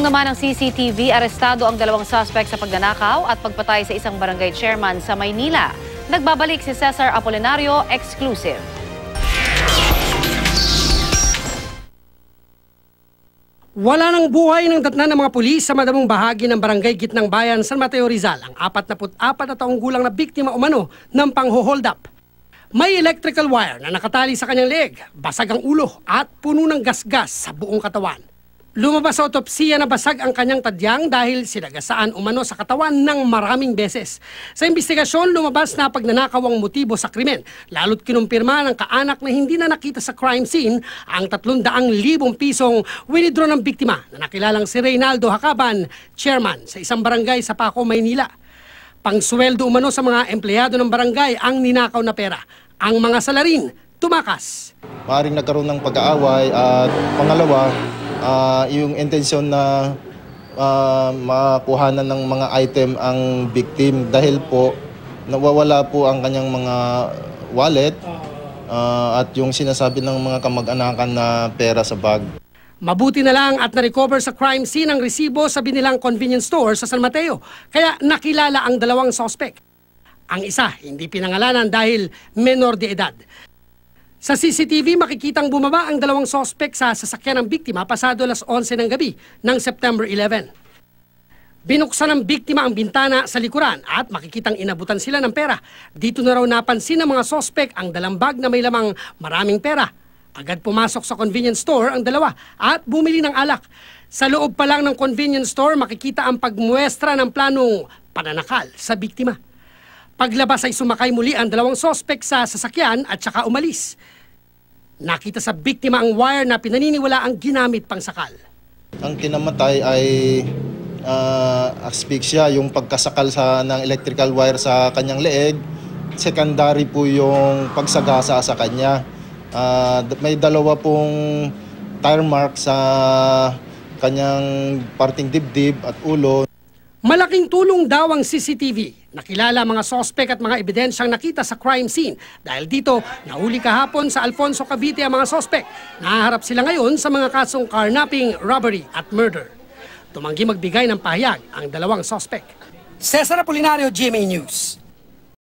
Tulong naman ng CCTV, arestado ang dalawang suspect sa pagnanakaw at pagpatay sa isang barangay chairman sa Maynila. Nagbabalik si Cesar Apolinario, exclusive. Wala nang buhay ng datnan ng mga pulis sa madamong bahagi ng barangay Gitnang Bayan, San Mateo, Rizal, ang 44 na taong gulang na biktima umano ng pangho-hold up. May electrical wire na nakatali sa kanyang leeg, basag ang ulo at puno ng gasgas sa buong katawan. Lumabas sa otopsiya na basag ang kanyang tadyang dahil sinagasaan umano sa katawan ng maraming beses. Sa investigasyon, lumabas na pagnanakaw ang motibo sa krimen. Lalo't kinumpirma ng kaanak na hindi na nakita sa crime scene ang 300,000 pisong winidraw ng biktima na nakilalang si Reynaldo Hacaban, chairman sa isang barangay sa Paco, Maynila. Pangsweldo umano sa mga empleyado ng barangay ang ninakaw na pera. Ang mga salarin, tumakas. Maaaring nagkaroon ng pag-aaway at pangalawa, yung intensyon na makuhanan ng mga item ang victim dahil po nawawala po ang kanyang mga wallet at yung sinasabi ng mga kamag-anakan na pera sa bag. Mabuti na lang at na-recover sa crime scene ang resibo sa binilang convenience store sa San Mateo, kaya nakilala ang dalawang suspect. Ang isa hindi pinangalanan dahil menor de edad. Sa CCTV, makikitang bumaba ang dalawang sospek sa sasakyan ng biktima pasado alas 11 ng gabi ng September 11. Binuksan ng biktima ang bintana sa likuran at makikitang inabutan sila ng pera. Dito na raw napansin ng mga sospek ang dalang bag na may lamang maraming pera. Agad pumasok sa convenience store ang dalawa at bumili ng alak. Sa loob pa lang ng convenience store, makikita ang pagmuestra ng planong pananakal sa biktima. Paglabas ay sumakay muli ang dalawang sospek sa sasakyan at saka umalis. Nakita sa biktima ang wire na pinaniniwala ang ginamit pang sakal. Ang kinamatay ay asphyxia, yung pagkasakal ng electrical wire sa kanyang leeg. Secondary po yung pagsagasa sa kanya. May dalawa pong tire mark sa kanyang parting dibdib at ulo. Malaking tulong daw ang CCTV. Nakilala mga sospek at mga ebidensyang nakita sa crime scene. Dahil dito, nahuli kahapon sa Alfonso, Cavite ang mga sospek. Nahaharap sila ngayon sa mga kasong carnapping, robbery at murder. Tumanggi magbigay ng pahayag ang dalawang sospek. Cesar Apolinario, GMA News.